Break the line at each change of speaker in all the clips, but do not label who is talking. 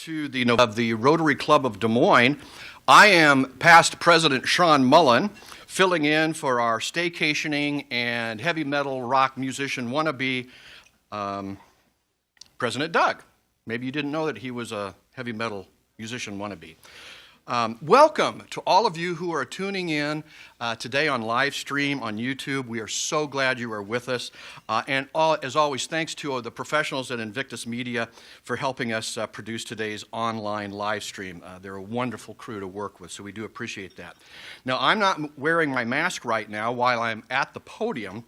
to the Rotary Club of Des Moines. I am past President Sean Mullen, filling in for our staycationing and heavy metal rock musician wannabe, President Doug. Maybe you didn't know that he was a heavy metal musician wannabe. Welcome to all of you who are tuning in today on live stream on YouTube. We are so glad you are with us. As always, thanks to the professionals at Invictus Media for helping us produce today's online live stream. They're a wonderful crew to work with, so we do appreciate that. Now, I'm not wearing my mask right now while I'm at the podium,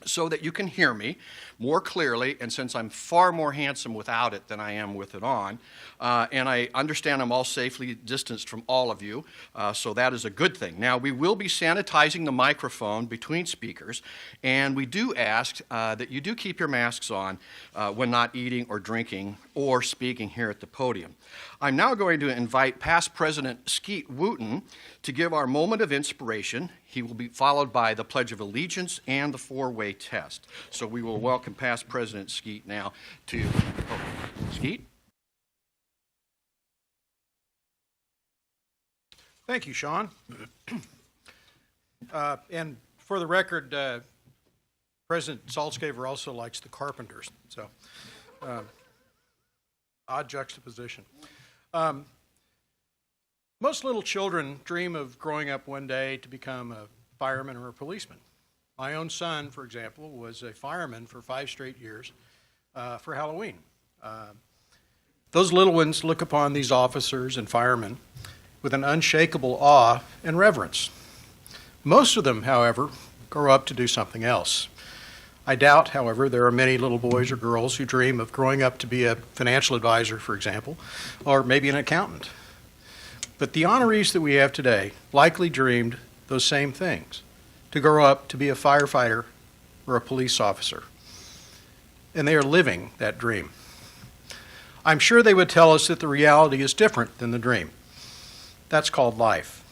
so that you can hear me more clearly, and since I'm far more handsome without it than I am with it on, and I understand I'm all safely distanced from all of you, so that is a good thing. Now, we will be sanitizing the microphone between speakers, and we do ask that you do keep your masks on when not eating or drinking or speaking here at the podium. I'm now going to invite past President Skeet Wooten to give our moment of inspiration. He will be followed by the Pledge of Allegiance and the four-way test. So we will welcome past President Skeet now to, Skeet?
Thank you, Sean. And for the record, President Saltzgaver also likes the Carpenters, so odd juxtaposition. Most little children dream of growing up one day to become a fireman or a policeman. My own son, for example, was a fireman for 5 straight years for Halloween. Those little ones look upon these officers and firemen with an unshakable awe and reverence. Most of them, however, grow up to do something else. I doubt, however, there are many little boys or girls who dream of growing up to be a financial advisor, for example, or maybe an accountant. But the honorees that we have today likely dreamed those same things, to grow up to be a firefighter or a police officer. And they are living that dream. I'm sure they would tell us that the reality is different than the dream. That's called life.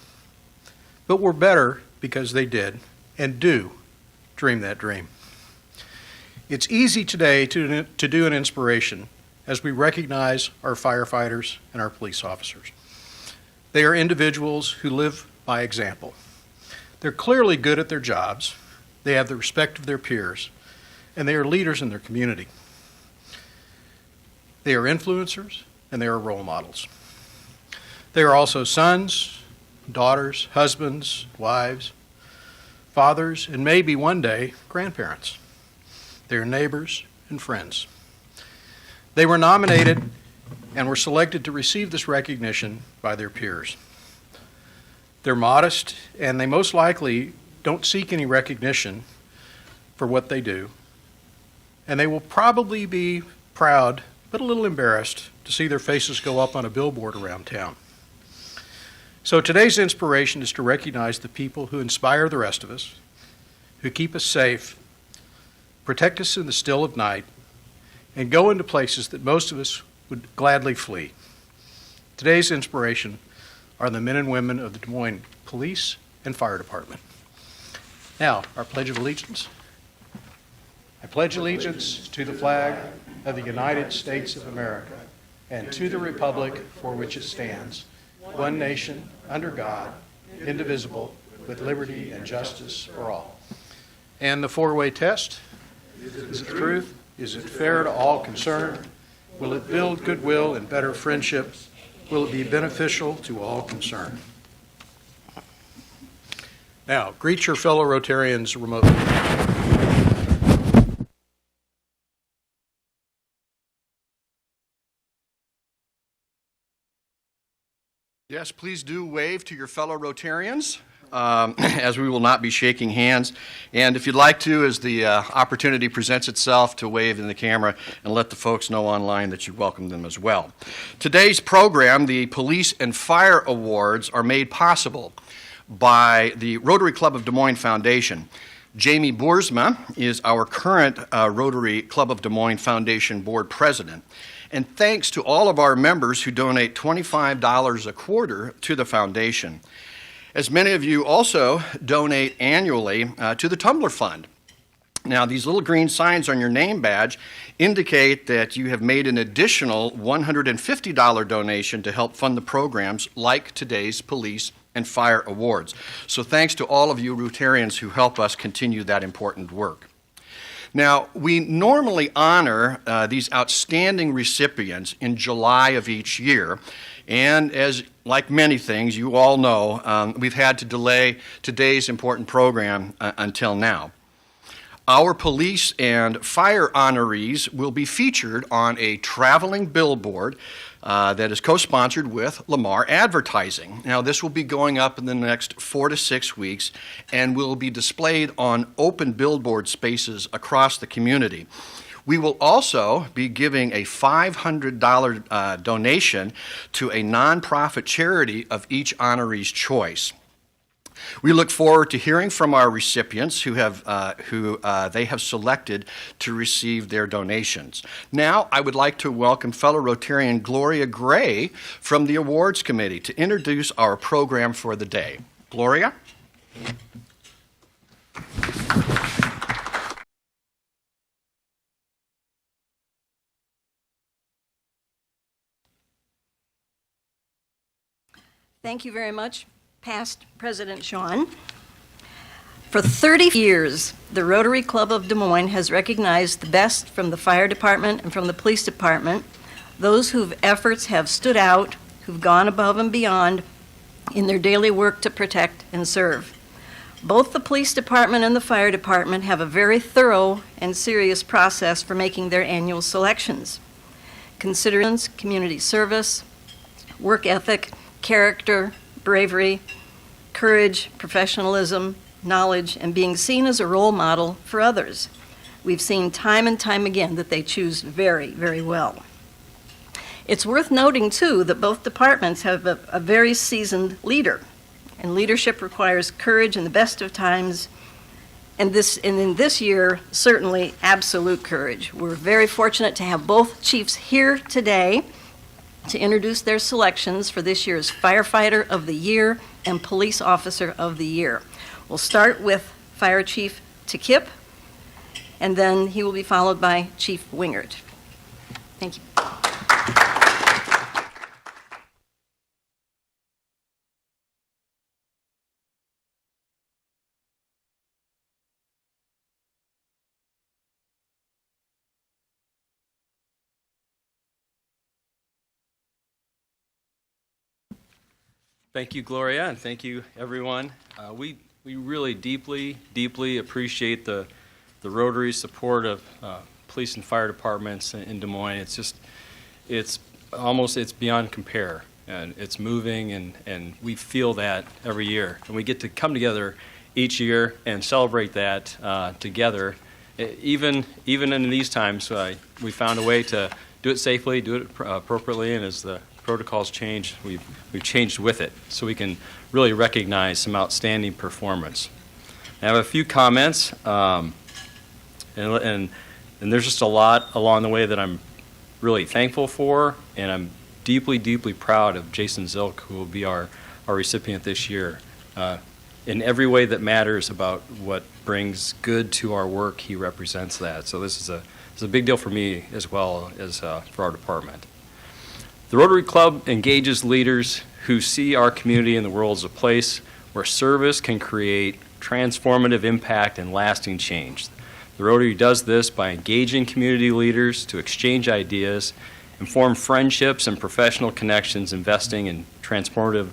But we're better because they did and do dream that dream. It's easy today to do an inspiration as we recognize our firefighters and our police officers. They are individuals who live by example. They're clearly good at their jobs, they have the respect of their peers, and they are leaders in their community. They are influencers, and they are role models. They are also sons, daughters, husbands, wives, fathers, and maybe one day grandparents. They are neighbors and friends. They were nominated and were selected to receive this recognition by their peers. They're modest, and they most likely don't seek any recognition for what they do, and they will probably be proud but a little embarrassed to see their faces go up on a billboard around town. So today's inspiration is to recognize the people who inspire the rest of us, who keep us safe, protect us in the still of night, and go into places that most of us would gladly flee. Today's inspiration are the men and women of the Des Moines Police and Fire Department. Now, our Pledge of Allegiance. I pledge allegiance to the flag of the United States of America and to the republic for which it stands, one nation, under God, indivisible, with liberty and justice for all. And the four-way test. Is it truth? Is it fair to all concerned? Will it build goodwill and better friendship? Will it be beneficial to all concerned? Now, greet your fellow Rotarians remotely.
Yes, please do wave to your fellow Rotarians, as we will not be shaking hands. And if you'd like to, as the opportunity presents itself, to wave in the camera and let the folks know online that you welcome them as well. Today's program, the Police and Fire Awards, are made possible by the Rotary Club of Des Moines Foundation. Jamie Boersma is our current Rotary Club of Des Moines Foundation Board President. And thanks to all of our members who donate $25 a quarter to the foundation. As many of you also donate annually to the Tumbler Fund. Now, these little green signs on your name badge indicate that you have made an additional $150 donation to help fund the programs like today's police and fire awards. So thanks to all of you Rotarians who help us continue that important work. Now, we normally honor these outstanding recipients in July of each year, and as like many things, you all know, we've had to delay today's important program until now. Our police and fire honorees will be featured on a traveling billboard that is co-sponsored with Lamar Advertising. Now, this will be going up in the next 4 to 6 weeks and will be displayed on open billboard spaces across the community. We will also be giving a $500 donation to a nonprofit charity of each honoree's choice. We look forward to hearing from our recipients who they have selected to receive their donations. Now, I would like to welcome fellow Rotarian Gloria Gray from the Awards Committee to introduce our program for the day. Gloria?
Thank you very much, past President Sean. For 30 years, the Rotary Club of Des Moines has recognized the best from the fire department and from the police department, those whose efforts have stood out, who've gone above and beyond in their daily work to protect and serve. Both the police department and the fire department have a very thorough and serious process for making their annual selections. Considerations, community service, work ethic, character, bravery, courage, professionalism, knowledge, and being seen as a role model for others. We've seen time and time again that they choose very, very well. It's worth noting, too, that both departments have a very seasoned leader, and leadership requires courage in the best of times, and in this year, certainly absolute courage. We're very fortunate to have both chiefs here today to introduce their selections for this year's Firefighter of the Year and Police Officer of the Year. We'll start with Fire Chief Takip, and then he will be followed by Chief Wingert. Thank you.
Thank you, Gloria, and thank you, everyone. We really deeply appreciate the Rotary support of police and fire departments in Des Moines. It's beyond compare, and it's moving, and we feel that every year. And we get to come together each year and celebrate that together. Even in these times, we found a way to do it safely, do it appropriately, and as the protocols change, we've changed with it, so we can really recognize some outstanding performance. I have a few comments, and there's just a lot along the way that I'm really thankful for, and I'm deeply proud of Jason Zilk, who will be our recipient this year. In every way that matters about what brings good to our work, he represents that. So this is a big deal for me as well as for our department. The Rotary Club engages leaders who see our community and the world as a place where service can create transformative impact and lasting change. The Rotary does this by engaging community leaders to exchange ideas and form friendships and professional connections, investing in transformative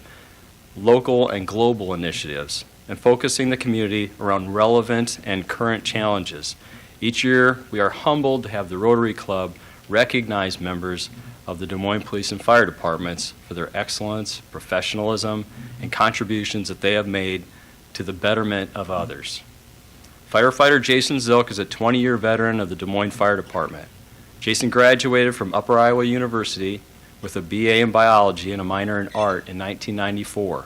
local and global initiatives, and focusing the community around relevant and current challenges. Each year, we are humbled to have the Rotary Club recognize members of the Des Moines Police and Fire Departments for their excellence, professionalism, and contributions that they have made to the betterment of others. Firefighter Jason Zilk is a 20-year veteran of the Des Moines Fire Department. Jason graduated from Upper Iowa University with a BA in biology and a minor in art in 1994.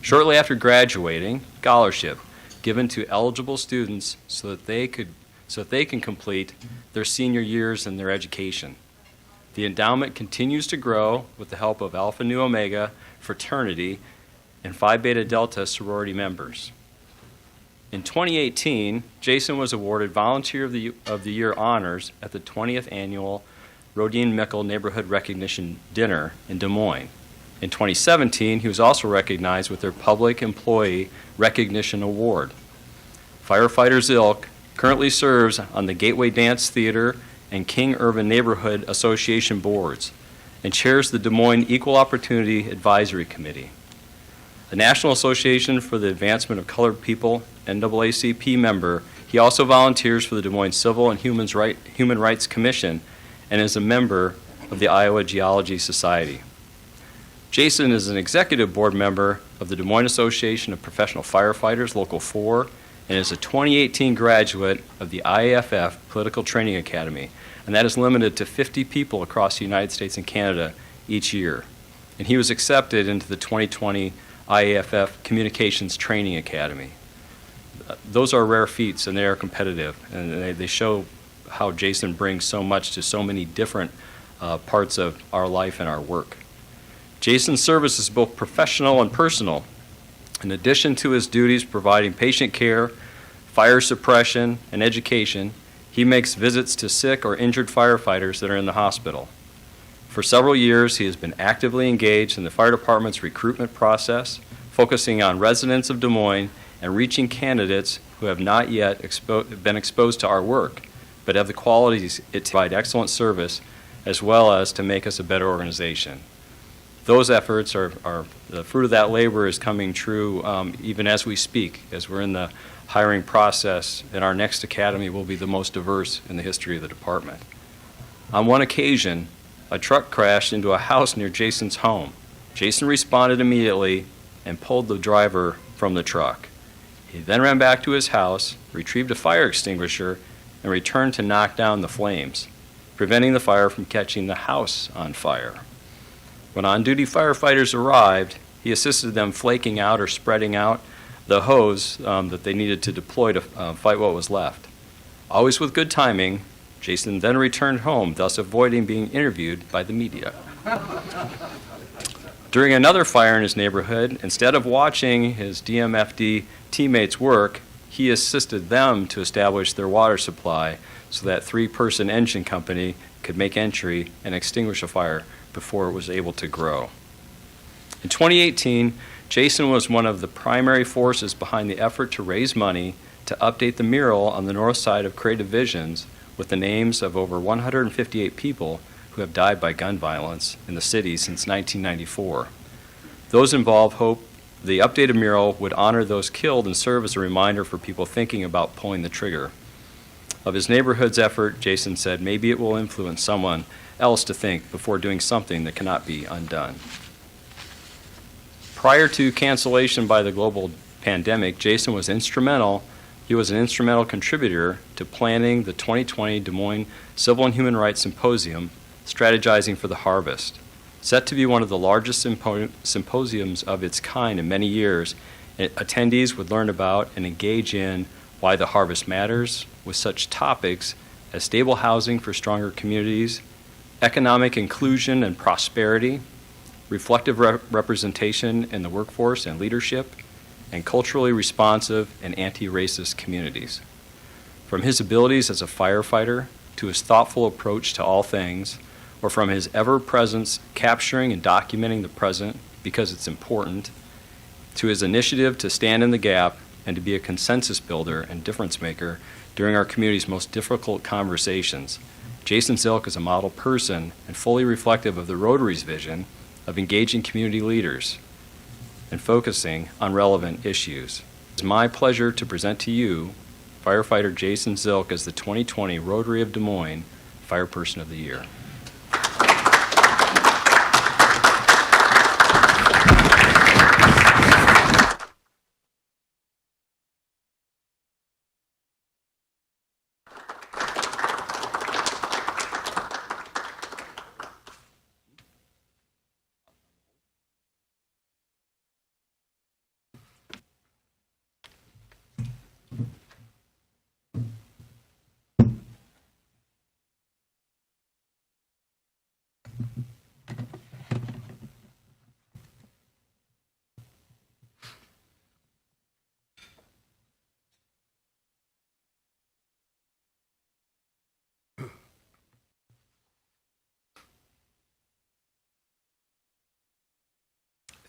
Shortly after graduating, scholarship given to eligible students so that they can complete their senior years in their education. The endowment continues to grow with the help of Alpha Nu Omega fraternity and Phi Beta Delta sorority members. In 2018, Jason was awarded Volunteer of the Year honors at the 20th Annual Rodine Mickle Neighborhood Recognition Dinner in Des Moines. In 2017, he was also recognized with their Public Employee Recognition Award. Firefighter Zilk currently serves on the Gateway Dance Theater and King Urban Neighborhood Association boards and chairs the Des Moines Equal Opportunity Advisory Committee. A National Association for the Advancement of Colored People, NAACP member, he also volunteers for the Des Moines Civil and Human Rights Commission and is a member of the Iowa Geology Society. Jason is an executive board member of the Des Moines Association of Professional Firefighters, Local 4, and is a 2018 graduate of the IAFF Political Training Academy, and that is limited to 50 people across the United States and Canada each year. And he was accepted into the 2020 IAFF Communications Training Academy. Those are rare feats, and they are competitive, and they show how Jason brings so much to so many different parts of our life and our work. Jason's service is both professional and personal. In addition to his duties providing patient care, fire suppression, and education, he makes visits to sick or injured firefighters that are in the hospital. For several years, he has been actively engaged in the fire department's recruitment process, focusing on residents of Des Moines and reaching candidates who have not yet been exposed to our work, but have the qualities to provide excellent service as well as to make us a better organization. Those efforts are the fruit of that labor is coming true even as we speak, as we're in the hiring process, and our next academy will be the most diverse in the history of the department. On one occasion, a truck crashed into a house near Jason's home. Jason responded immediately and pulled the driver from the truck. He then ran back to his house, retrieved a fire extinguisher, and returned to knock down the flames, preventing the fire from catching the house on fire. When on-duty firefighters arrived, he assisted them flaking out or spreading out the hose that they needed to deploy to fight what was left. Always with good timing, Jason then returned home, thus avoiding being interviewed by the media. During another fire in his neighborhood, instead of watching his DMFD teammates work, he assisted them to establish their water supply so that three-person engine company could make entry and extinguish a fire before it was able to grow. In 2018, Jason was one of the primary forces behind the effort to raise money to update the mural on the north side of Creative Visions with the names of over 158 people who have died by gun violence in the city since 1994. Those involved hope the updated mural would honor those killed and serve as a reminder for people thinking about pulling the trigger. Of his neighborhood's effort, Jason said, maybe it will influence someone else to think before doing something that cannot be undone. Prior to cancellation by the global pandemic, Jason was instrumental. He was an instrumental contributor to planning the 2020 Des Moines Civil and Human Rights Symposium, Strategizing for the Harvest. Set to be one of the largest symposiums of its kind in many years, attendees would learn about and engage in why the harvest matters with such topics as stable housing for stronger communities, economic inclusion and prosperity, reflective representation in the workforce and leadership, and culturally responsive and anti-racist communities. From his abilities as a firefighter to his thoughtful approach to all things, or from his ever-presence capturing and documenting the present because it's important, to his initiative to stand in the gap and to be a consensus builder and difference maker during our community's most difficult conversations, Jason Zilk is a model person and fully reflective of the Rotary's vision of engaging community leaders and focusing on relevant issues. It's my pleasure to present to you firefighter Jason Zilk as the 2020 Rotary of Des Moines Fireperson of the Year.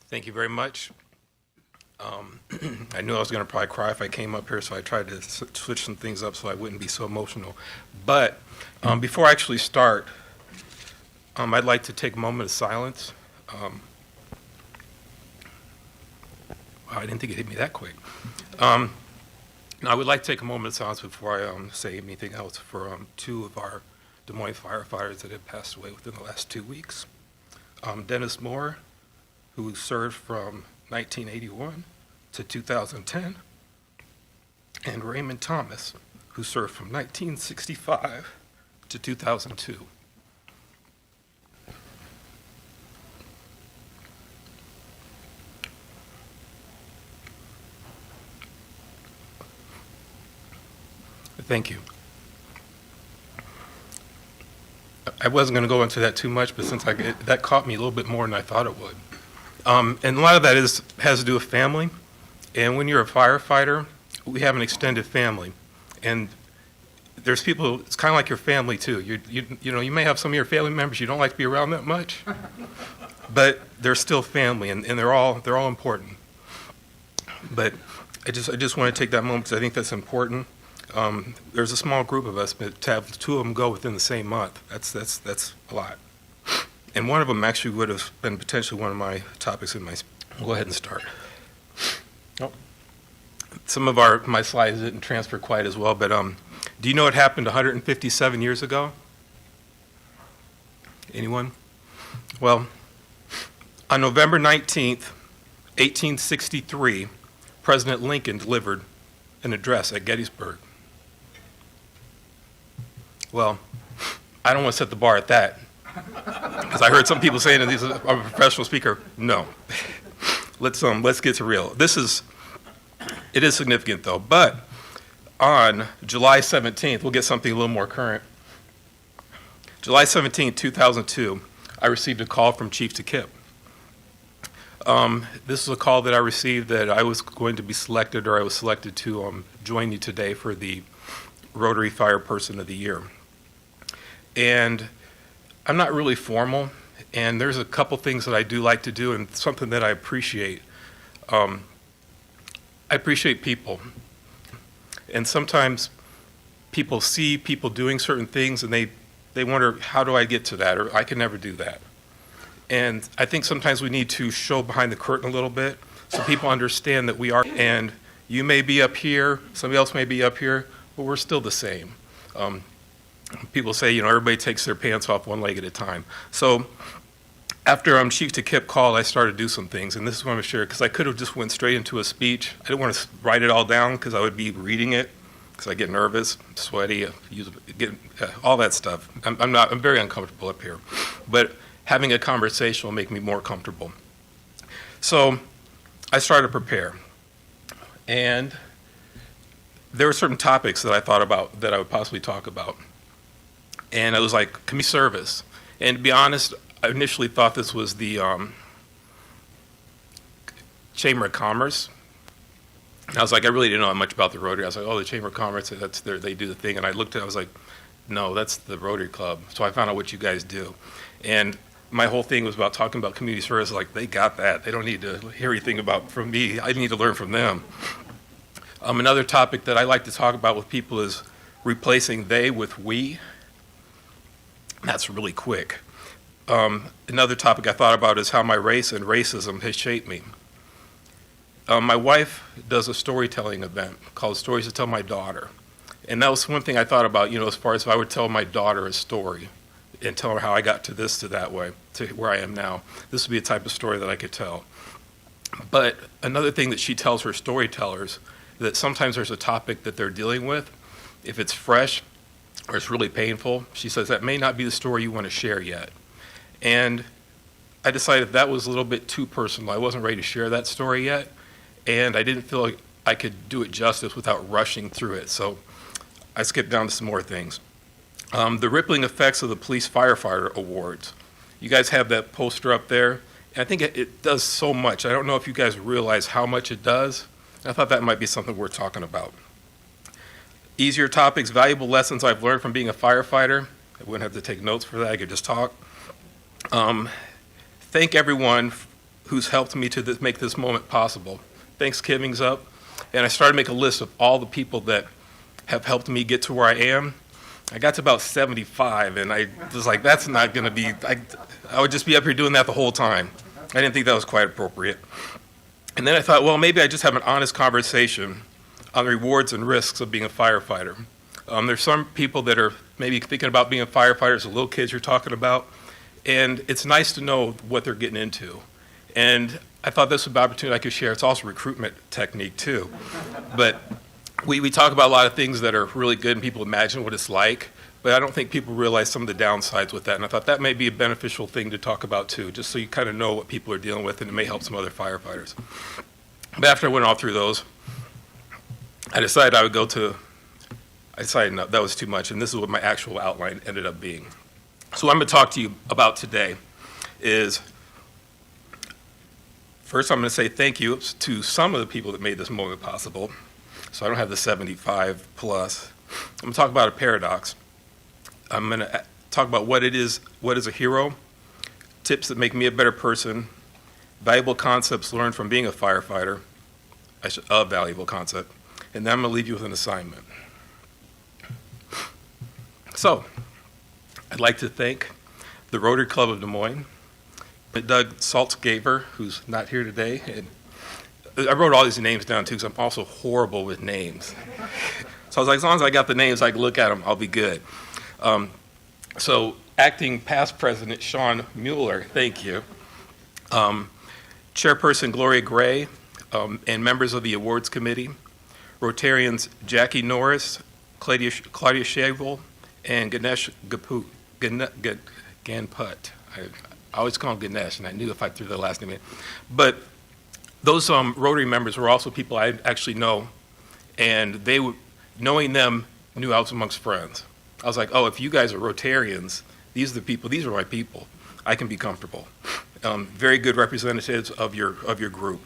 Thank you very much. I knew I was going to probably cry if I came up here, so I tried to switch some things up so I wouldn't be so emotional. But before I actually start, I'd like to take a moment of silence. Wow, I didn't think it hit me that quick. I would like to take a moment of silence before I say anything else for two of our Des Moines firefighters that have passed away within the last 2 weeks. Dennis Moore, who served from 1981 to 2010, and Raymond Thomas, who served from 1965 to 2002. Thank you. I wasn't going to go into that too much, but since that caught me a little bit more than I thought it would. And a lot of that has to do with family. And when you're a firefighter, we have an extended family. And there's people, it's kind of like your family too. You may have some of your family members you don't like to be around that much, but they're still family, and they're all important. But I just want to take that moment because I think that's important. There's a small group of us, but to have two of them go within the same month, that's a lot. And one of them actually would have been potentially one of my topics in my. Go ahead and start. Oh. Some of my slides didn't transfer quite as well, but do you know what happened 157 years ago? Anyone? Well, on November 19th, 1863, President Lincoln delivered an address at Gettysburg. Well, I don't want to set the bar at that, because I heard some people saying that I'm a professional speaker. No. Let's get to real. It is significant though, but on July 17th, we'll get something a little more current. July 17th, 2002, I received a call from Chief DeKipp. This is a call that I received that I was going to be selected, or I was selected to join you today for the Rotary Fire Person of the Year. And I'm not really formal, and there's a couple things that I do like to do, and something that I appreciate. I appreciate people. And sometimes people see people doing certain things, and they wonder, how do I get to that? Or I can never do that. And I think sometimes we need to show behind the curtain a little bit so people understand that we are, and you may be up here, somebody else may be up here, but we're still the same. People say, everybody takes their pants off one leg at a time. So after Chief DeKipp called, I started to do some things, and this is what I'm going to share, because I could have just went straight into a speech. I didn't want to write it all down because I would be reading it, because I get nervous, sweaty, all that stuff. I'm very uncomfortable up here. But having a conversation will make me more comfortable. So I started to prepare. And there were certain topics that I thought about that I would possibly talk about. And I was like, community service. And to be honest, I initially thought this was the Chamber of Commerce. And I was like, I really didn't know much about the Rotary. I was like, oh, the Chamber of Commerce, they do the thing. And I looked at it, I was like, no, that's the Rotary Club. So I found out what you guys do. And my whole thing was about talking about community service. Like, they got that. They don't need to hear anything from me. I need to learn from them. Another topic that I like to talk about with people is replacing they with we. That's really quick. Another topic I thought about is how my race and racism has shaped me. My wife does a storytelling event called Stories to Tell My Daughter. And that was one thing I thought about, as far as if I would tell my daughter a story and tell her how I got to this, to that way, to where I am now. This would be a type of story that I could tell. But another thing that she tells her storytellers, that sometimes there's a topic that they're dealing with. If it's fresh or it's really painful, she says that may not be the story you want to share yet. And I decided that was a little bit too personal. I wasn't ready to share that story yet, and I didn't feel like I could do it justice without rushing through it. So I skipped down to some more things. The rippling effects of the Police Firefighter Awards. You guys have that poster up there. And I think it does so much. I don't know if you guys realize how much it does. I thought that might be something worth talking about. Easier topics, valuable lessons I've learned from being a firefighter. I wouldn't have to take notes for that. I could just talk. Thank everyone who's helped me to make this moment possible. Thanksgiving's up, and I started to make a list of all the people that have helped me get to where I am. I got to about 75, and I was like, that's not going to be, I would just be up here doing that the whole time. I didn't think that was quite appropriate. And then I thought, well, maybe I just have an honest conversation on the rewards and risks of being a firefighter. There's some people that are maybe thinking about being a firefighter, the little kids you're talking about, and it's nice to know what they're getting into. And I thought this was an opportunity I could share. It's also a recruitment technique, too. But we talk about a lot of things that are really good and people imagine what it's like, but I don't think people realize some of the downsides with that. And I thought that may be a beneficial thing to talk about, too, just so you kind of know what people are dealing with, and it may help some other firefighters. But after I went all through those, I decided no, that was too much, and this is what my actual outline ended up being. So what I'm going to talk to you about today is, first I'm going to say thank you to some of the people that made this moment possible. So I don't have the 75 plus. I'm going to talk about a paradox. I'm going to talk about what is a hero, tips that make me a better person, valuable concepts learned from being a firefighter, a valuable concept, and then I'm going to leave you with an assignment. So, I'd like to thank the Rotary Club of Des Moines, Doug Saltzgaver, who's not here today, and I wrote all these names down too because I'm also horrible with names. So I was like, as long as I got the names, I can look at them, I'll be good. So acting past president Sean Mueller, thank you. Chairperson Gloria Gray, and members of the awards committee, Rotarians Jackie Norris, Claudia Shavel, and Ganesh Ganput. I always call him Ganesh, and I knew if I threw the last name in. But those Rotary members were also people I actually know, and knowing them, knew I was amongst friends. I was like, oh, if you guys are Rotarians, these are the people, these are my people. I can be comfortable. Very good representatives of your group.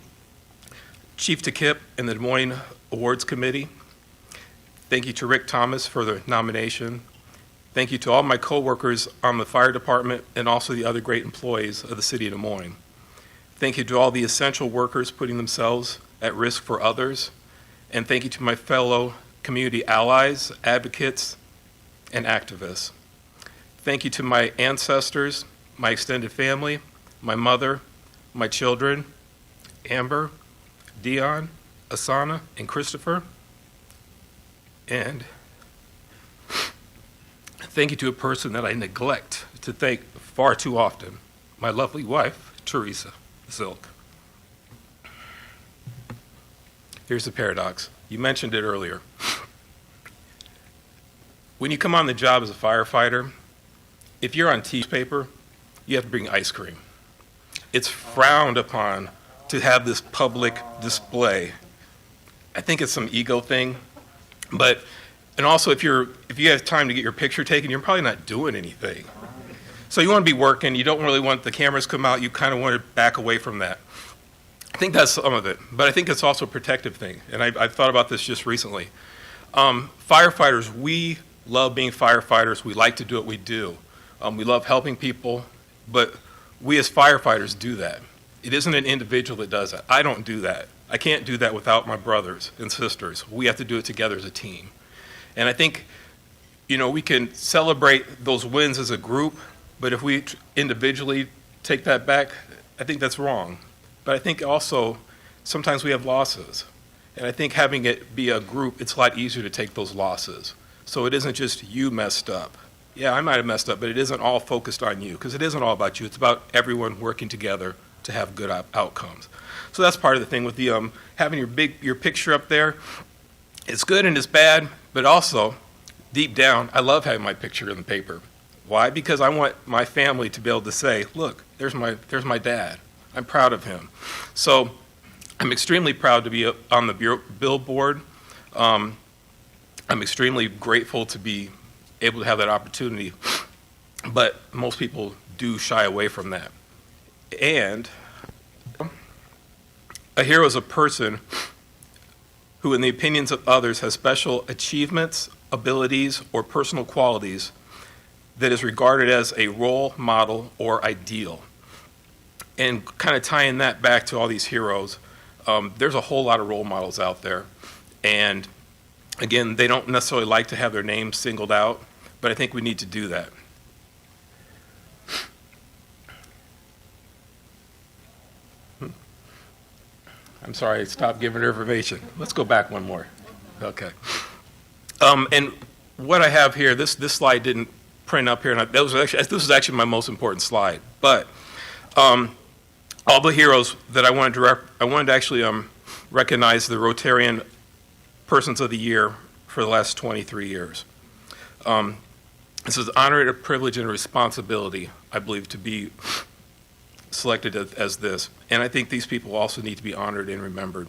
Chief Takip and the Des Moines Awards Committee, thank you to Rick Thomas for the nomination. Thank you to all my coworkers on the fire department and also the other great employees of the city of Des Moines. Thank you to all the essential workers putting themselves at risk for others. And thank you to my fellow community allies, advocates, and activists. Thank you to my ancestors, my extended family, my mother, my children, Amber, Dion, Asana, and Christopher. And thank you to a person that I neglect to thank far too often, my lovely wife, Teresa Zilk. Here's the paradox. You mentioned it earlier. When you come on the job as a firefighter, if you're on paper, you have to bring ice cream. It's frowned upon to have this public display. I think it's some ego thing, and also if you have time to get your picture taken, you're probably not doing anything. So you want to be working, you don't really want the cameras come out, you kind of want to back away from that. I think that's some of it, but I think it's also a protective thing, and I've thought about this just recently. Firefighters, we love being firefighters, we like to do what we do. We love helping people, but we as firefighters do that. It isn't an individual that does that. I don't do that. I can't do that without my brothers and sisters. We have to do it together as a team. And I think, we can celebrate those wins as a group, but if we individually take that back, I think that's wrong. But I think also sometimes we have losses. And I think having it be a group, it's a lot easier to take those losses. So it isn't just you messed up. Yeah, I might have messed up, but it isn't all focused on you, because it isn't all about you. It's about everyone working together to have good outcomes. So that's part of the thing with the having your picture up there. It's good and it's bad, but also deep down, I love having my picture in the paper. Why? Because I want my family to be able to say, look, there's my dad. I'm proud of him. So I'm extremely proud to be on the billboard. I'm extremely grateful to be able to have that opportunity, but most people do shy away from that. And a hero is a person who, in the opinions of others, has special achievements, abilities, or personal qualities that is regarded as a role model or ideal. And kind of tying that back to all these heroes, there's a whole lot of role models out there. And again, they don't necessarily like to have their names singled out, but I think we need to do that. I'm sorry, I stopped giving her information. Let's go back one more. Okay. And what I have here, this slide didn't print up here, and this was actually my most important slide. But all the heroes that I wanted to actually recognize the Rotarian Persons of the Year for the last 23 years. This is honor, a privilege, and a responsibility, I believe, to be selected as this. And I think these people also need to be honored and remembered.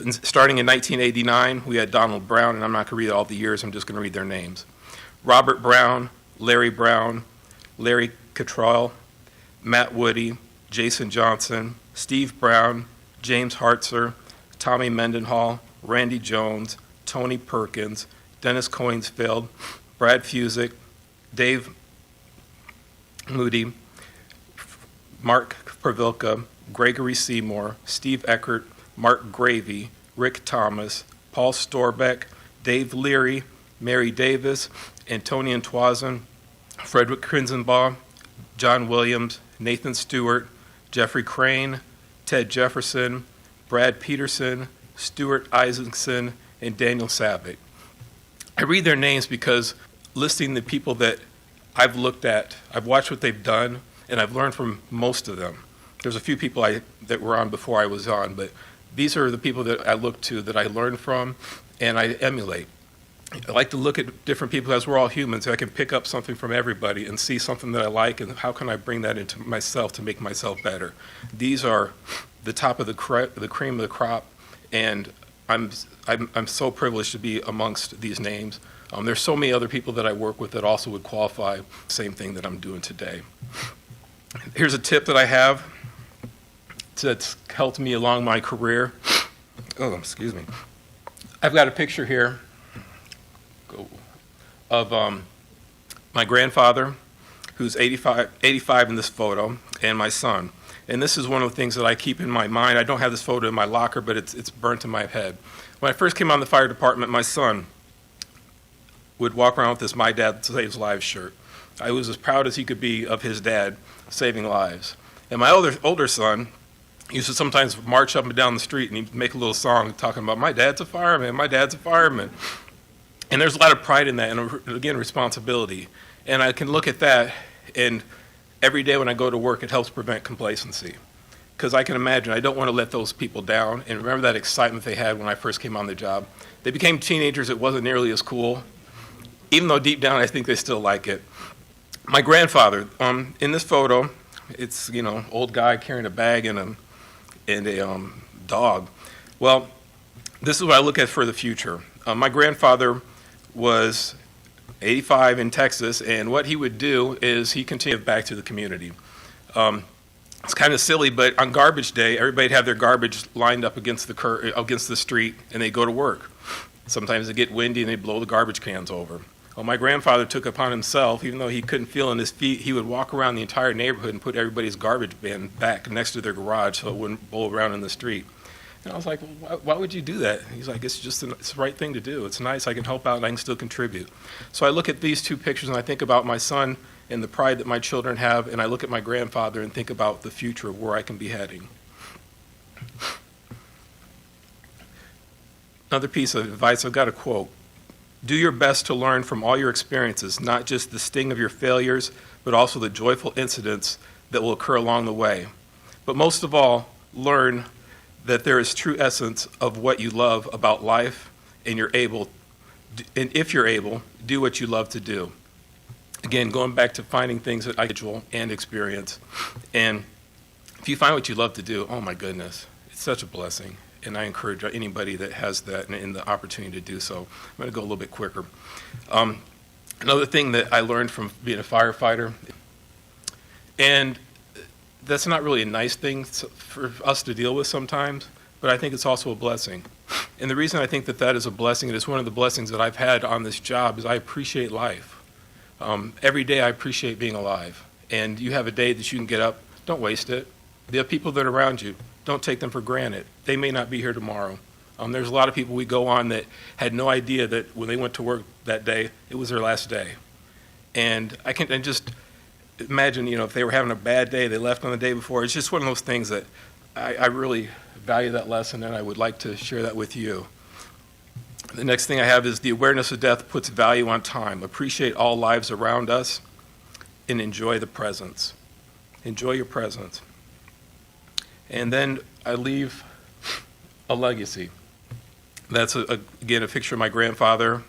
Starting in 1989, we had Donald Brown, and I'm not going to read all the years, I'm just going to read their names. Robert Brown, Larry Cottrell, Matt Woody, Jason Johnson, Steve Brown, James Hartzer, Tommy Mendenhall, Randy Jones, Tony Perkins, Dennis Coinsfield, Brad Fusick, Dave Moody, Mark Pravilka, Gregory Seymour, Steve Eckert, Mark Gravy, Rick Thomas, Paul Storbeck, Dave Leary, Mary Davis, Antonian Twazin, Frederick Krinzenbaugh, John Williams, Nathan Stewart, Jeffrey Crane, Ted Jefferson, Brad Peterson, Stuart Isaacson, and Daniel Savick. I read their names because listing the people that I've looked at, I've watched what they've done, and I've learned from most of them. There's a few people that were on before I was on, but these are the people that I look to, that I learn from, and I emulate. I like to look at different people, as we're all humans. I can pick up something from everybody and see something that I like, and how can I bring that into myself to make myself better. These are the top of the cream of the crop, and I'm so privileged to be amongst these names. There's so many other people that I work with that also would qualify, same thing that I'm doing today. Here's a tip that I have that's helped me along my career. Oh, excuse me. I've got a picture here of my grandfather, who's 85 in this photo, and my son. And this is one of the things that I keep in my mind. I don't have this photo in my locker, but it's burnt in my head. When I first came on the fire department, my son would walk around with this "My Dad Saves Lives" shirt. I was as proud as he could be of his dad saving lives. And my older son used to sometimes march up and down the street, and he'd make a little song talking about, "My dad's a fireman, my dad's a fireman." And there's a lot of pride in that, and again, responsibility. And I can look at that, and every day when I go to work, it helps prevent complacency. Because I can imagine, I don't want to let those people down. And remember that excitement they had when I first came on the job. They became teenagers, it wasn't nearly as cool, even though deep down I think they still like it. My grandfather, in this photo, it's, old guy carrying a bag and a dog. Well, this is what I look at for the future. My grandfather was 85 in Texas, and what he would do is he continued back to the community. It's kind of silly, but on garbage day, everybody'd have their garbage lined up against the street, and they'd go to work. Sometimes it'd get windy, and they'd blow the garbage cans over. Well, my grandfather took upon himself, even though he couldn't feel in his feet, he would walk around the entire neighborhood and put everybody's garbage bin back next to their garage so it wouldn't blow around in the street. And I was like, well, why would you do that? He's like, it's the right thing to do. It's nice. I can help out and I can still contribute. So I look at these two pictures and I think about my son and the pride that my children have, and I look at my grandfather and think about the future of where I can be heading. Another piece of advice, I've got a quote. Do your best to learn from all your experiences, not just the sting of your failures, but also the joyful incidents that will occur along the way. But most of all, learn that there is true essence of what you love about life, and if you're able, do what you love to do. Again, going back to finding things that I individual and experience. And if you find what you love to do, oh my goodness, it's such a blessing. And I encourage anybody that has that and the opportunity to do so. I'm going to go a little bit quicker. Another thing that I learned from being a firefighter, and that's not really a nice thing for us to deal with sometimes, but I think it's also a blessing. And the reason I think that is a blessing, and it's one of the blessings that I've had on this job, is I appreciate life. Every day I appreciate being alive. And you have a day that you can get up don't waste it. The people that are around you, don't take them for granted. They may not be here tomorrow. There's a lot of people we go on that had no idea that when they went to work that day, it was their last day. And I can just imagine, if they were having a bad day, they left on the day before. It's just one of those things that I really value that lesson, and I would like to share that with you. The next thing I have is the awareness of death puts value on time. Appreciate all lives around us and enjoy the presence. Enjoy your presence. And then I leave a legacy. That's, again, a picture of my grandfather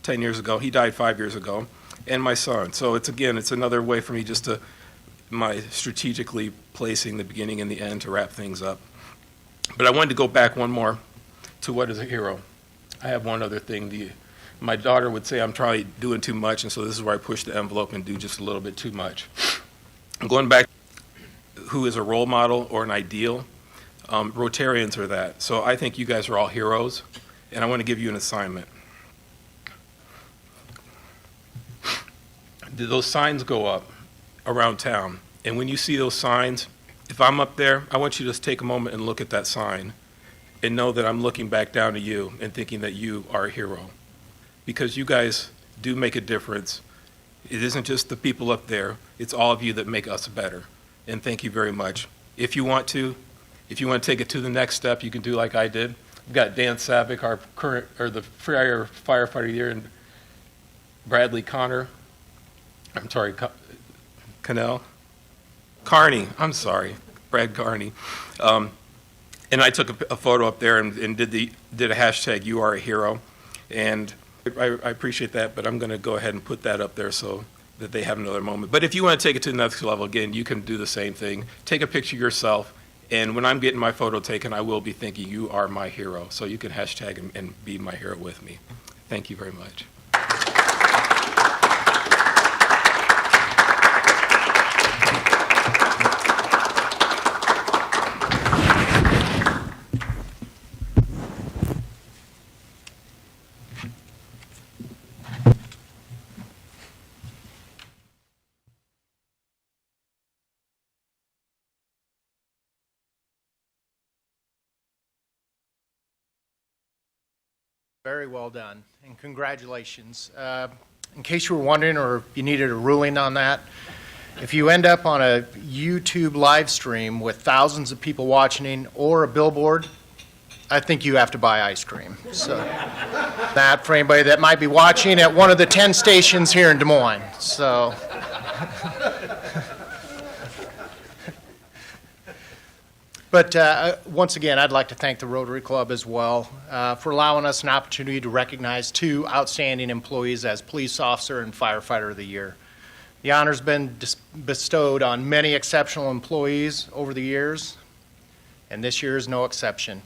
10 years ago. He died 5 years ago. And my son. So it's another way for me just to strategically placing the beginning and the end to wrap things up. But I wanted to go back one more to what is a hero. I have one other thing. My daughter would say I'm probably doing too much, and so this is where I push the envelope and do just a little bit too much. I'm going back who is a role model or an ideal. Rotarians are that. So I think you guys are all heroes, and I want to give you an assignment. Those signs go up around town, and when you see those signs, if I'm up there, I want you to just take a moment and look at that sign and know that I'm looking back down to you and thinking that you are a hero, because you guys do make a difference. It isn't just the people up there, it's all of you that make us better, and thank you very much. If you want to take it to the next step, you can do like I did. We've got Dan Savick, the firefighter of the year, and Bradley Connor. I'm sorry, Carney, I'm sorry, Brad Carney. And I took a photo up there and did a hashtag, you are a hero. And I appreciate that, but I'm going to go ahead and put that up there so that they have another moment. But if you want to take it to the next level, again, you can do the same thing. Take a picture of yourself, and when I'm getting my photo taken, I will be thinking, you are my hero. So you can hashtag and be my hero with me. Thank you very much.
Very well done, and congratulations. In case you were wondering, or you needed a ruling on that, if you end up on a YouTube live stream with thousands of people watching or a billboard, I think you have to buy ice cream. So that for anybody that might be watching at one of the 10 stations here in Des Moines. So. But once again, I'd like to thank the Rotary Club as well for allowing us an opportunity to recognize 2 outstanding employees as Police Officer and Firefighter of the Year. The honor's been bestowed on many exceptional employees over the years, and this year is no exception.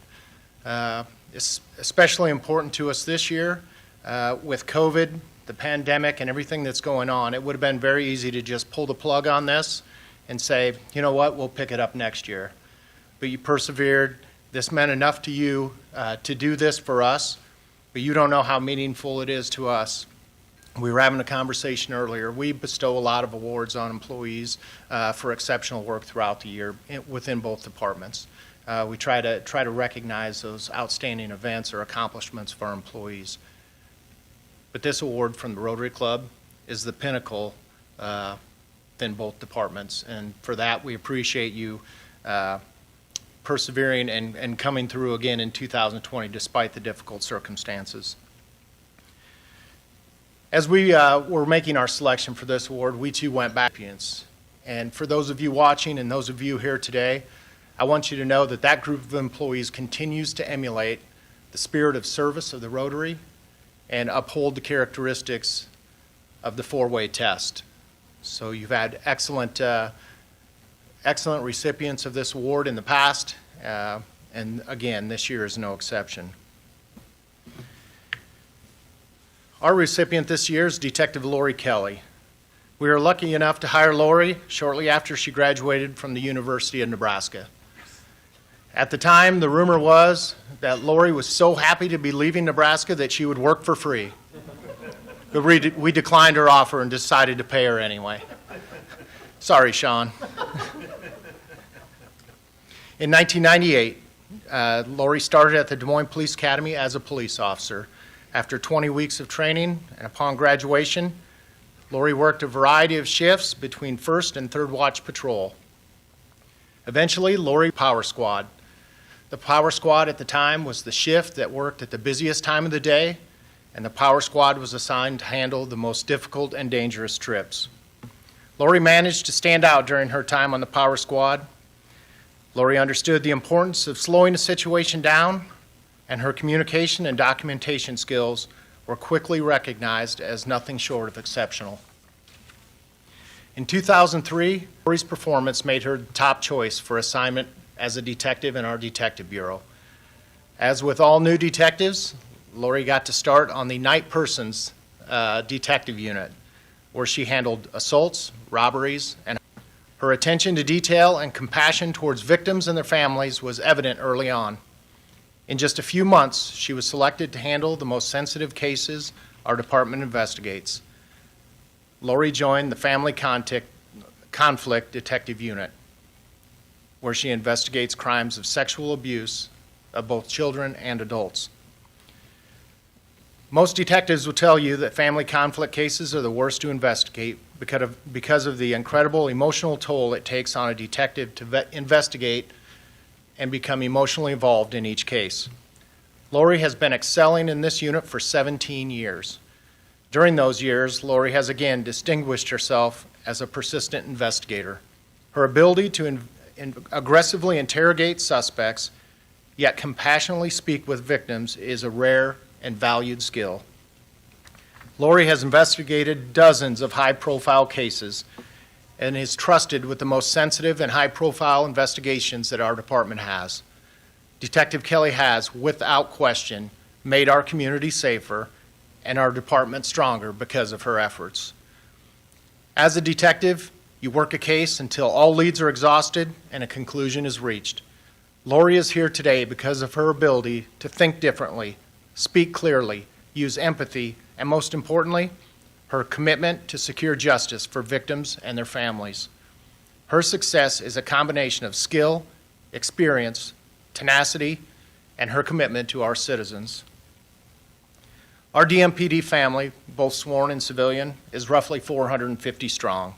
It's especially important to us this year with COVID, the pandemic, and everything that's going on. It would have been very easy to just pull the plug on this and say, you know what, we'll pick it up next year. But you persevered. This meant enough to you to do this for us, but you don't know how meaningful it is to us. We were having a conversation earlier. We bestow a lot of awards on employees for exceptional work throughout the year within both departments. We try to recognize those outstanding events or accomplishments for our employees. But this award from the Rotary Club is the pinnacle within both departments, and for that we appreciate you persevering and coming through again in 2020 despite the difficult circumstances. As we were making our selection for this award, we too went back. And for those of you watching and those of you here today, I want you to know that that group of employees continues to emulate the spirit of service of the Rotary and uphold the characteristics of the 4-way test. So you've had excellent recipients of this award in the past, and again, this year is no exception. Our recipient this year is Detective Lori Kelly. We were lucky enough to hire Lori shortly after she graduated from the University of Nebraska. At the time, the rumor was that Lori was so happy to be leaving Nebraska that she would work for free. But we declined her offer and decided to pay her anyway. Sorry, Sean. In 1998, Lori started at the Des Moines Police Academy as a police officer. After 20 weeks of training and upon graduation, Lori worked a variety of shifts between first and third watch patrol. Eventually, Lori Power Squad. The Power Squad at the time was the shift that worked at the busiest time of the day, and the Power Squad was assigned to handle the most difficult and dangerous trips. Lori managed to stand out during her time on the Power Squad. Lori understood the importance of slowing a situation down, and her communication and documentation skills were quickly recognized as nothing short of exceptional. In 2003, Lori's performance made her the top choice for assignment as a detective in our detective bureau. As with all new detectives, Lori got to start on the night persons detective unit, where she handled assaults, robberies, and her attention to detail and compassion towards victims and their families was evident early on. In just a few months, she was selected to handle the most sensitive cases our department investigates. Lori joined the Family Conflict Detective Unit, where she investigates crimes of sexual abuse of both children and adults. Most detectives will tell you that family conflict cases are the worst to investigate because of the incredible emotional toll it takes on a detective to investigate and become emotionally involved in each case. Lori has been excelling in this unit for 17 years. During those years, Lori has again distinguished herself as a persistent investigator. Her ability to aggressively interrogate suspects, yet compassionately speak with victims, is a rare and valued skill. Lori has investigated dozens of high-profile cases and is trusted with the most sensitive and high-profile investigations that our department has. Detective Kelly has, without question, made our community safer and our department stronger because of her efforts. As a detective, you work a case until all leads are exhausted and a conclusion is reached. Lori is here today because of her ability to think differently, speak clearly, use empathy, and most importantly, her commitment to secure justice for victims and their families. Her success is a combination of skill, experience, tenacity, and her commitment to our citizens. Our DMPD family, both sworn and civilian, is roughly 450 strong.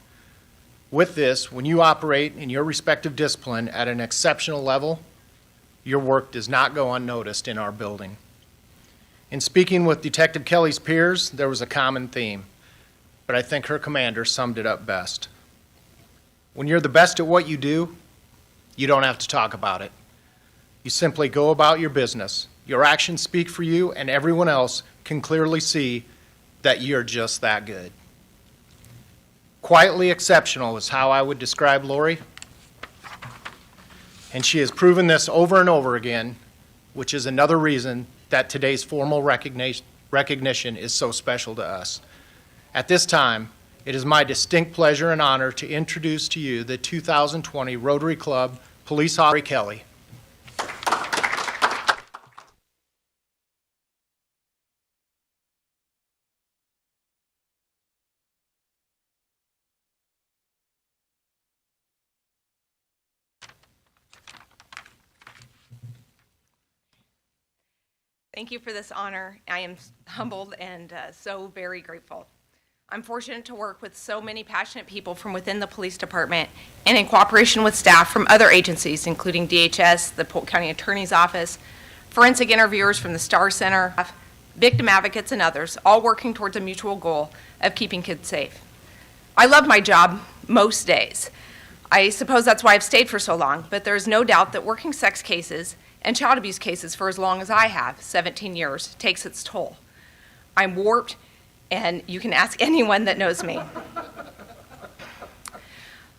With this, when you operate in your respective discipline at an exceptional level, your work does not go unnoticed in our building. In speaking with Detective Kelly's peers, there was a common theme, but I think her commander summed it up best. When you're the best at what you do, you don't have to talk about it. You simply go about your business. Your actions speak for you, and everyone else can clearly see that you're just that good. Quietly exceptional is how I would describe Lori, and she has proven this over and over again, which is another reason that today's formal recognition is so special to us. At this time, it is my distinct pleasure and honor to introduce to you the 2020 Rotary Club Police Officer Kelly.
Thank you for this honor. I am humbled and so very grateful. I'm fortunate to work with so many passionate people from within the police department and in cooperation with staff from other agencies, including DHS, the Polk County Attorney's Office, forensic interviewers from the Star Center, victim advocates, and others, all working towards a mutual goal of keeping kids safe. I love my job most days. I suppose that's why I've stayed for so long, but there's no doubt that working sex cases and child abuse cases for as long as I have, 17 years, takes its toll. I'm warped, and you can ask anyone that knows me.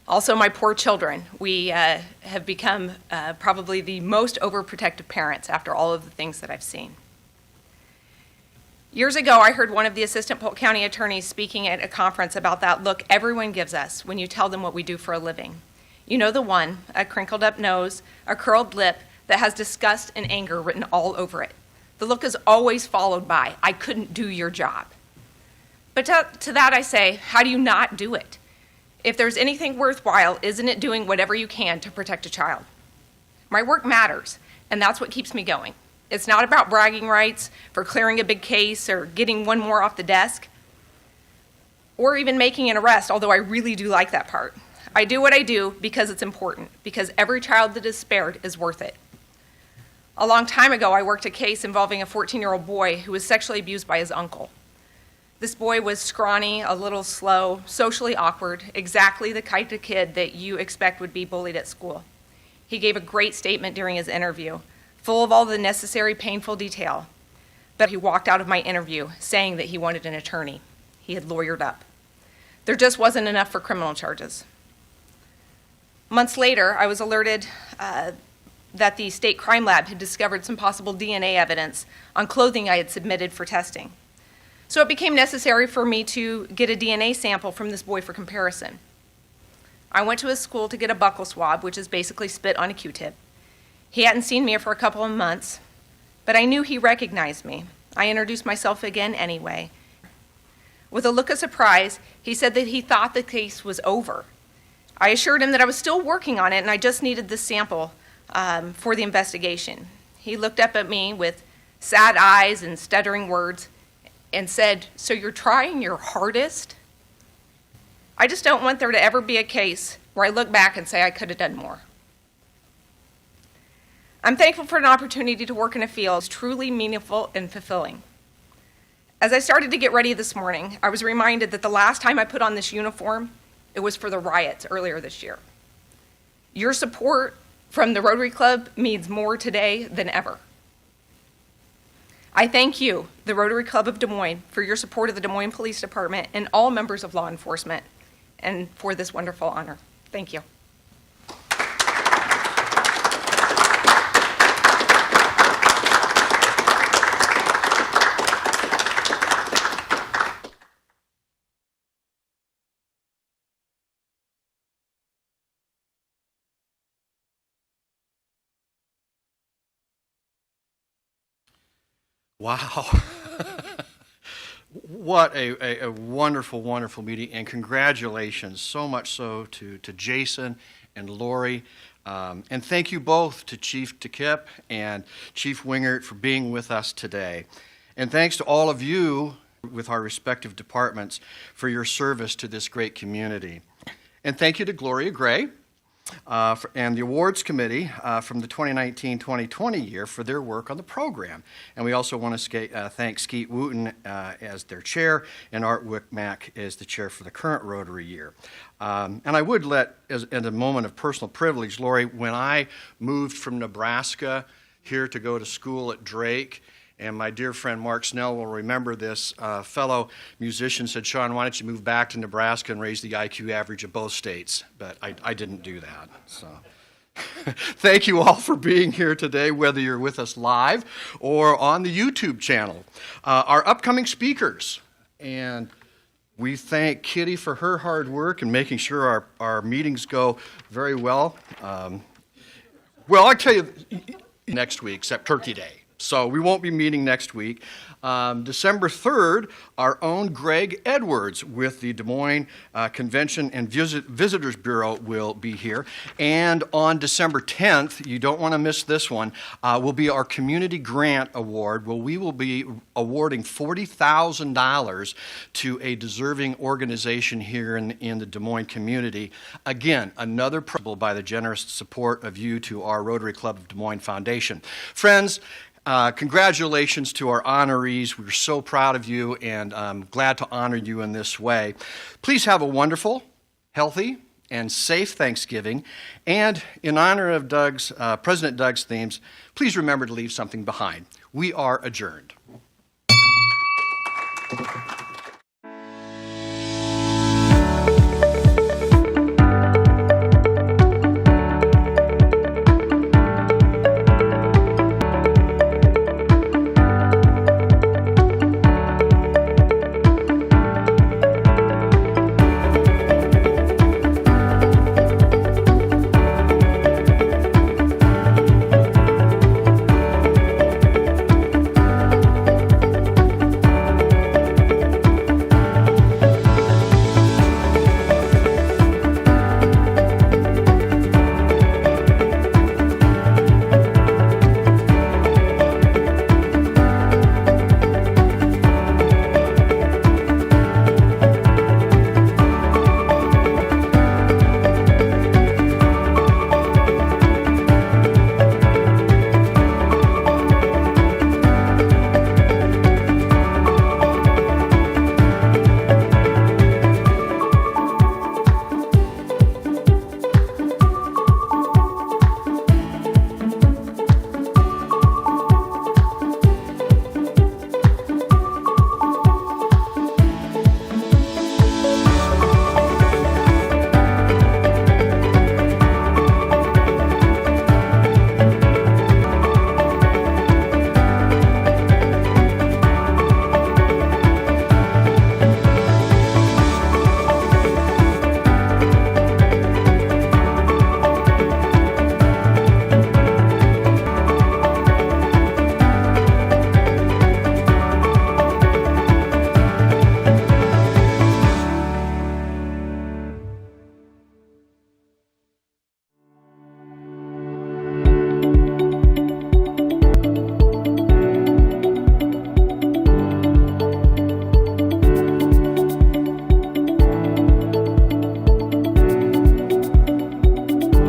Also, my poor children. We have become probably the most overprotective parents after all of the things that I've seen. Years ago, I heard one of the assistant Polk County attorneys speaking at a conference about that look everyone gives us when you tell them what we do for a living. You know the one, a crinkled up nose, a curled lip that has disgust and anger written all over it. The look is always followed by, I couldn't do your job. But to that I say, how do you not do it? If there's anything worthwhile, isn't it doing whatever you can to protect a child? My work matters, and that's what keeps me going. It's not about bragging rights for clearing a big case or getting one more off the desk, or even making an arrest, although I really do like that part. I do what I do because it's important, because every child that is spared is worth it. A long time ago, I worked a case involving a 14-year-old boy who was sexually abused by his uncle. This boy was scrawny, a little slow, socially awkward, exactly the kind of kid that you expect would be bullied at school. He gave a great statement during his interview, full of all the necessary painful detail, but he walked out of my interview saying that he wanted an attorney. He had lawyered up. There just wasn't enough for criminal charges. Months later, I was alerted that the state crime lab had discovered some possible DNA evidence on clothing I had submitted for testing. So it became necessary for me to get a DNA sample from this boy for comparison. I went to his school to get a buccal swab, which is basically spit on a Q-tip. He hadn't seen me for a couple of months, but I knew he recognized me. I introduced myself again anyway. With a look of surprise, he said that he thought the case was over. I assured him that I was still working on it and I just needed this sample for the investigation. He looked up at me with sad eyes and stuttering words and said, "So you're trying your hardest?" I just don't want there to ever be a case where I look back and say I could have done more. I'm thankful for an opportunity to work in a field that's truly meaningful and fulfilling. As I started to get ready this morning, I was reminded that the last time I put on this uniform, it was for the riots earlier this year. Your support from the Rotary Club means more today than ever. I thank you, the Rotary Club of Des Moines, for your support of the Des Moines Police Department and all members of law enforcement, and for this wonderful honor. Thank you.
Wow. What a wonderful, wonderful meeting, and congratulations so much so to Jason and Lori. And thank you both to Chief DeKipp and Chief Wingert for being with us today. And thanks to all of you with our respective departments for your service to this great community. And thank you to Gloria Gray and the awards committee from the 2019-2020 year for their work on the program. And we also want to thank Skeet Wooten as their chair and Art Wickmack as the chair for the current Rotary year. And I would let, as a moment of personal privilege, Lori, when I moved from Nebraska here to go to school at Drake, and my dear friend Mark Snell will remember this, fellow musician said, "Sean, why don't you move back to Nebraska and raise the IQ average of both states?" But I didn't do that. So thank you all for being here today, whether you're with us live or on the YouTube channel. Our upcoming speakers, and we thank Kitty for her hard work and making sure our meetings go very well. Well, I'll tell you next week, except Turkey Day. So we won't be meeting next week. December 3rd, our own Greg Edwards with the Des Moines Convention and Visitors Bureau will be here. And on December 10th, you don't want to miss this one, will be our Community Grant Award, where we will be awarding $40,000 to a deserving organization here in the Des Moines community. Again, another principle by the generous support of you to our Rotary Club of Des Moines Foundation. Friends, congratulations to our honorees. We're so proud of you, and I'm glad to honor you in this way. Please have a wonderful, healthy, and safe Thanksgiving. And in honor of President Doug's themes, please remember to leave something behind. We are adjourned.